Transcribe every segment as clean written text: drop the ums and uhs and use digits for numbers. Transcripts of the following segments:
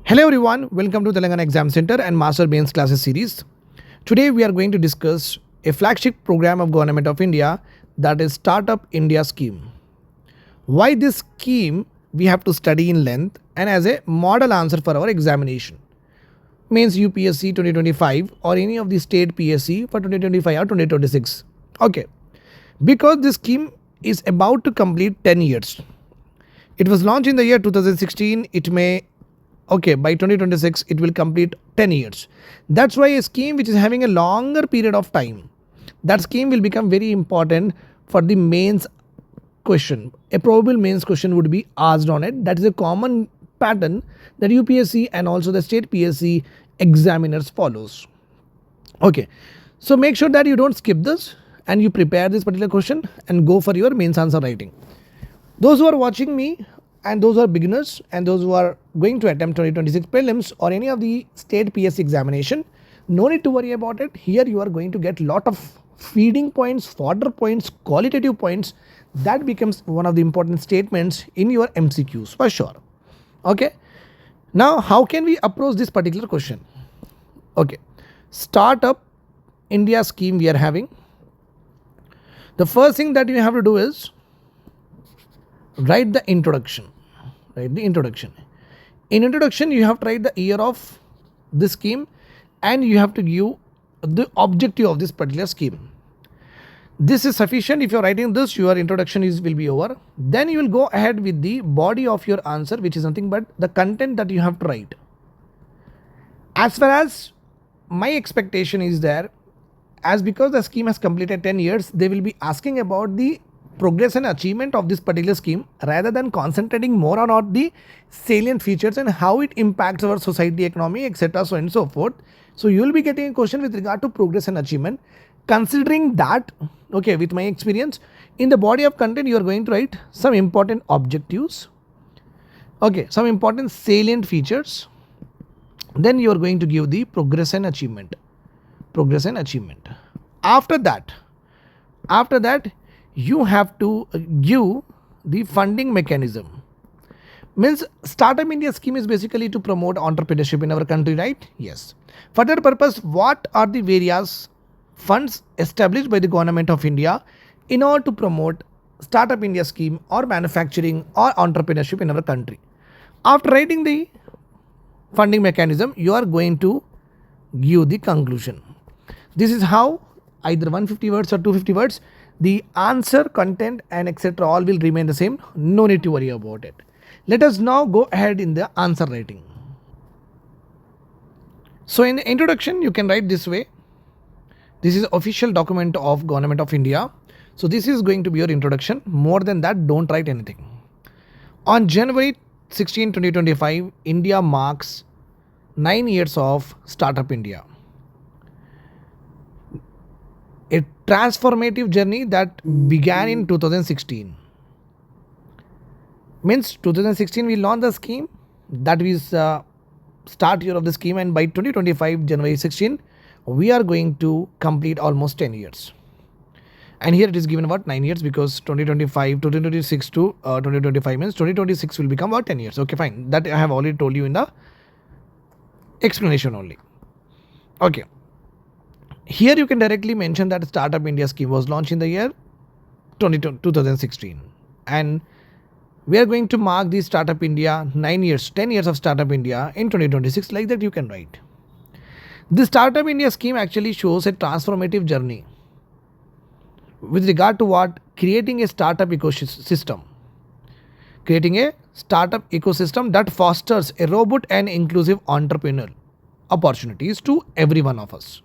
Hello everyone, welcome to Telangana Exam Center and Master Mains Classes series. Today we are going to discuss a flagship program of Government of India, that is Startup India scheme. Why this scheme we have to study in length and as a model answer for our examination. Means UPSC 2025 or any of the state PSC for 2025 or 2026. Okay, because this scheme is about to complete 10 years. It was launched in the year 2016, by 2026 it will complete 10 years. That's why a scheme which is having a longer period of time, that scheme will become very important for the mains question. A probable mains question would be asked on it. That is a common pattern that UPSC and also the state PSC examiners follows. Okay, so make sure that you don't skip this and you prepare this particular question and go for your mains answer writing. Those who are watching me and those who are beginners and those who are going to attempt 2026 prelims or any of the state PSC examination, no need to worry about it. Here you are going to get lot of feeding points, fodder points, qualitative points. That becomes one of the important statements in your MCQs for sure. Okay. Now how can we approach this particular question? Okay. Startup India scheme we are having. The first thing that you have to do is write the introduction. In introduction, you have to write the year of this scheme and you have to give the objective of this particular scheme. This is sufficient. If you are writing this, your introduction will be over. Then you will go ahead with the body of your answer, which is nothing but the content that you have to write. As far as my expectation is there, as because the scheme has completed 10 years, they will be asking about the progress and achievement of this particular scheme rather than concentrating more on the salient features and how it impacts our society, economy, etc. so on and so forth. So you will be getting a question with regard to progress and achievement. Considering that, okay, with my experience, in the body of content you are going to write some important objectives, okay, some important salient features. Then you are going to give the progress and achievement. After that, you have to give the funding mechanism. Means Startup India scheme is basically to promote entrepreneurship in our country, right? Yes. For that purpose, what are the various funds established by the Government of India in order to promote Startup India scheme or manufacturing or entrepreneurship in our country? After writing the funding mechanism, you are going to give the conclusion. This is how either 150 words or 250 words, the answer, content and etc. all will remain the same. No need to worry about it. Let us now go ahead in the answer writing. So in the introduction, you can write this way. This is official document of Government of India. So this is going to be your introduction. More than that, don't write anything. On January 16, 2025, India marks 9 years of Startup India. A transformative journey that began in 2016. Means 2016 we launched the scheme, that is start year of the scheme, and by 2025 January 16 we are going to complete almost 10 years. And here it is given about 9 years because 2026 to 2025 means 2026 will become about 10 years. Okay, fine. That I have already told you in the explanation only. Okay. Here you can directly mention that Startup India scheme was launched in the year 2016 and we are going to mark the Startup India 10 years of Startup India in 2026, like that you can write. The Startup India scheme actually shows a transformative journey with regard to what? Creating a startup ecosystem. Creating a startup ecosystem that fosters a robust and inclusive entrepreneurial opportunities to every one of us.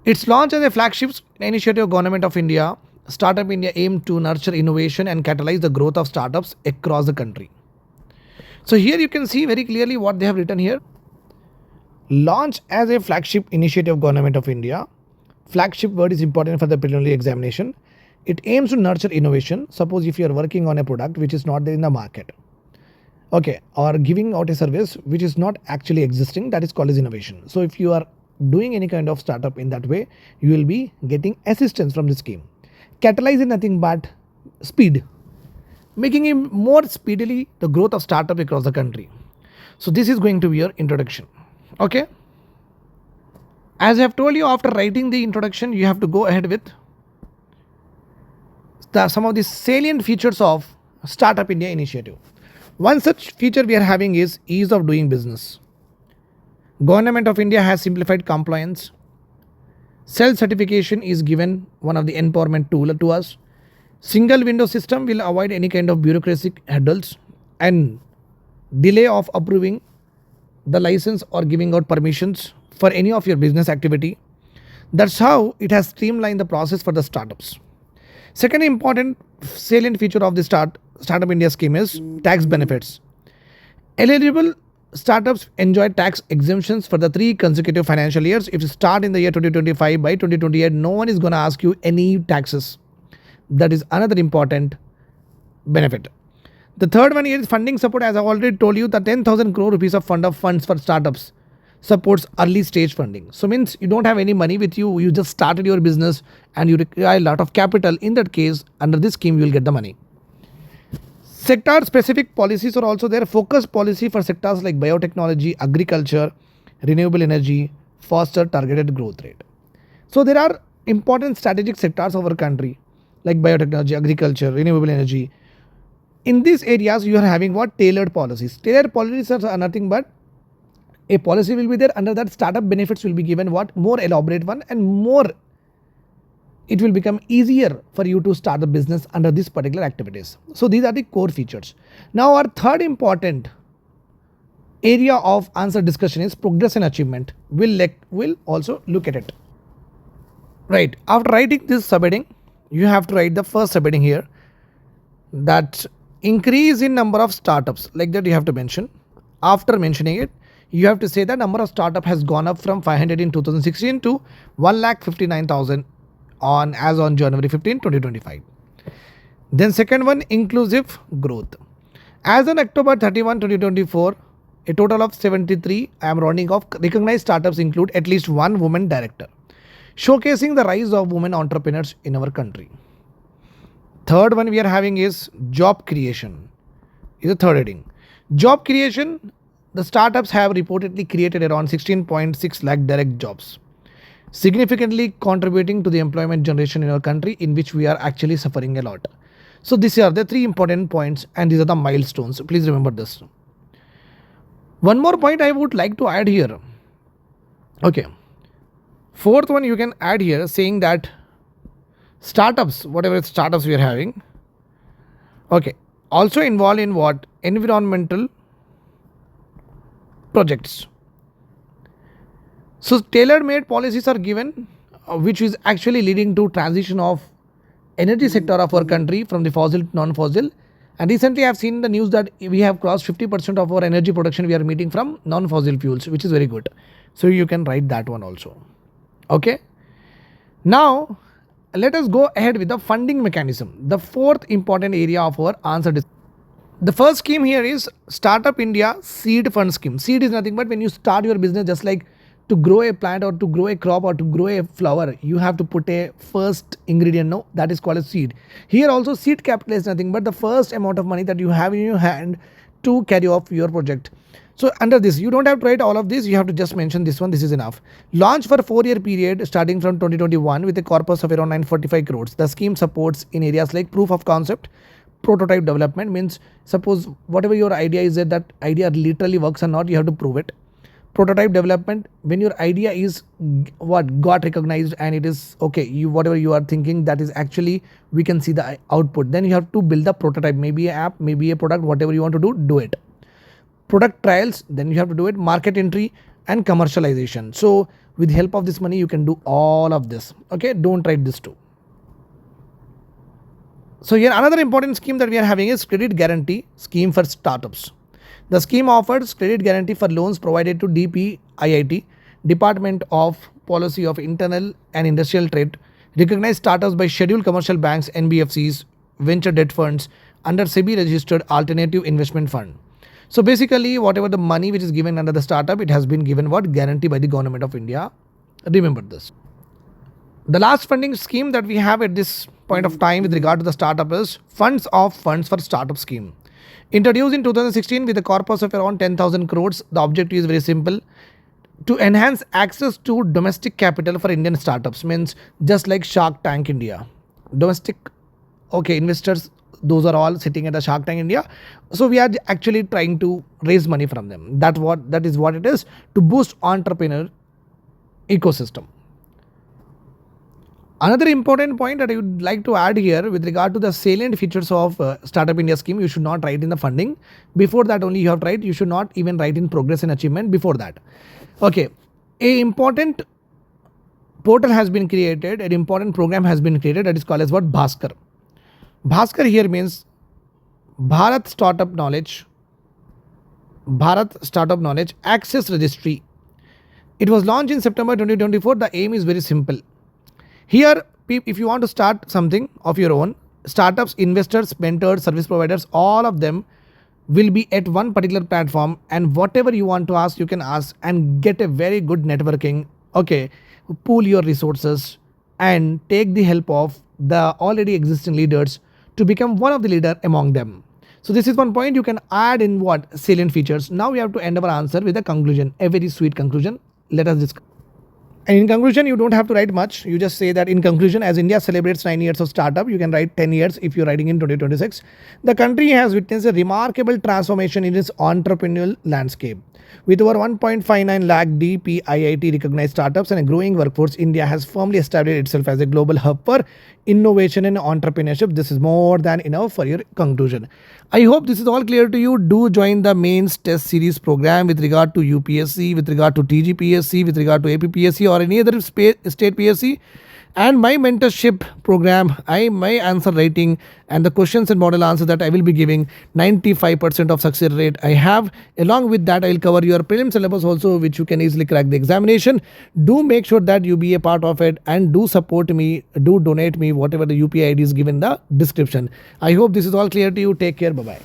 It's launched as a flagship initiative of Government of India. Startup India aimed to nurture innovation and catalyze the growth of startups across the country. So here you can see very clearly what they have written here. Launched as a flagship initiative of Government of India. Flagship word is important for the preliminary examination. It aims to nurture innovation. Suppose if you are working on a product which is not there in the market, okay, or giving out a service which is not actually existing, that is called as innovation. So if you are doing any kind of startup in that way, you will be getting assistance from the scheme. Catalyze is nothing but speed, making it more speedily the growth of startup across the country. So this is going to be your introduction. Okay. As I have told you, after writing the introduction, you have to go ahead with some of the salient features of Startup India initiative. One such feature we are having is ease of doing business. Government of India has simplified compliance. Self-certification is given one of the empowerment tool to us. Single window system will avoid any kind of bureaucratic hurdles and delay of approving the license or giving out permissions for any of your business activity. That's how it has streamlined the process for the startups. Second important salient feature of the Startup India scheme is tax benefits. Eligible startups enjoy tax exemptions for the 3 consecutive financial years. If you start in the year 2025, by 2028, no one is going to ask you any taxes. That is another important benefit. The third one is funding support. As I already told you, the 10,000 crore rupees of funds for startups supports early stage funding. So means you don't have any money with you, you just started your business and you require a lot of capital. In that case, under this scheme, you will get the money. Sector specific policies are also there. Focus policy for sectors like biotechnology, agriculture, renewable energy, faster targeted growth rate. So there are important strategic sectors of our country like biotechnology, agriculture, renewable energy. In these areas, you are having what? Tailored policies. Tailored policies are nothing but a policy will be there. Under that, startup benefits will be given what? More elaborate one, and more it will become easier for you to start the business under these particular activities. So these are the core features. Now our third important area of answer discussion is progress and achievement. We'll also look at it. Right. After writing this subheading, you have to write the first subheading here, that increase in number of startups. Like that you have to mention. After mentioning it, you have to say the number of startup has gone up from 500 in 2016 to 1,59,000 as on January 15, 2025. Then second one, inclusive growth. As on October 31, 2024, a total of 73, I am rounding off, recognized startups include at least one woman director, showcasing the rise of women entrepreneurs in our country. Third one we are having is job creation. Is the third heading. Job creation, the startups have reportedly created around 16.6 lakh direct jobs, significantly contributing to the employment generation in our country, in which we are actually suffering a lot. So these are the 3 important points and these are the milestones. Please remember this. One more point I would like to add here. Okay. Fourth one you can add here, saying that startups, whatever startups we are having, okay, also involved in what? Environmental projects. So tailor-made policies are given, which is actually leading to transition of energy sector of our country from the fossil to non-fossil. And recently I have seen the news that we have crossed 50% of our energy production we are meeting from non-fossil fuels, which is very good. So you can write that one also. Okay. Now let us go ahead with the funding mechanism. The fourth important area of our answer. The first scheme here is Startup India Seed Fund Scheme. Seed is nothing but when you start your business, just like to grow a plant or to grow a crop or to grow a flower, you have to put a first ingredient, no? That is called a seed. Here also seed capital is nothing but the first amount of money that you have in your hand to carry off your project. So under this, you don't have to write all of this, you have to just mention this one, this is enough. Launch for 4-year period starting from 2021 with a corpus of around 945 crores. The scheme supports in areas like proof of concept, prototype development, means suppose whatever your idea is, that idea literally works or not, you have to prove it. Prototype development, when your idea is what got recognized and it is okay, you whatever you are thinking, that is actually we can see the output, then you have to build the prototype, maybe an app, maybe a product, whatever you want to do it. Product trials, then you have to do it. Market entry and commercialization. So with help of this money you can do all of this. Okay, don't write this too. So here another important scheme that we are having is credit guarantee scheme for startups. The scheme offers credit guarantee for loans provided to DPIIT, Department of Policy of Internal and Industrial Trade, recognized startups by scheduled commercial banks, NBFCs, venture debt funds under SEBI registered alternative investment fund. So basically whatever the money which is given under the startup, it has been given what? Guarantee by the Government of India. Remember this. The last funding scheme that we have at this point of time with regard to the startup is Funds for Startup scheme. Introduced in 2016 with a corpus of around 10,000 crores, the objective is very simple: to enhance access to domestic capital for Indian startups. Means just like Shark Tank India, domestic investors, those are all sitting at the Shark Tank India. So we are actually trying to raise money from them. That is what it is, to boost entrepreneur ecosystem. Another important point that I would like to add here with regard to the salient features of Startup India scheme: you should not write in the funding. Before that only you have to write. You should not even write in progress and achievement before that. Okay, a important portal has been created, an important program has been created, that is called as what? Bhaskar. Bhaskar here means Bharat Startup Knowledge Access Registry. It was launched in September 2024. The aim is very simple. Here, if you want to start something of your own, startups, investors, mentors, service providers, all of them will be at one particular platform, and whatever you want to ask, you can ask and get a very good networking. Okay, pool your resources and take the help of the already existing leaders to become one of the leader among them. So this is one point you can add in what? Salient features. Now we have to end our answer with a conclusion, a very sweet conclusion. Let us discuss. And in conclusion, you don't have to write much. You just say that in conclusion, as India celebrates 9 years of startup, you can write 10 years if you're writing in 2026. The country has witnessed a remarkable transformation in its entrepreneurial landscape. With over 1.59 lakh DPIIT recognized startups and a growing workforce, India has firmly established itself as a global hub for innovation and entrepreneurship. This is more than enough for your conclusion. I hope this is all clear to you. Do join the mains test series program with regard to UPSC, with regard to TGPSC, with regard to APPSC or any other state PSC. And my mentorship program, my answer writing and the questions and model answers that I will be giving, 95% of success rate I have. Along with that, I will cover your prelim syllabus also, which you can easily crack the examination. Do make sure that you be a part of it and do support me, do donate me, whatever the UPI ID is given in the description. I hope this is all clear to you. Take care. Bye-bye.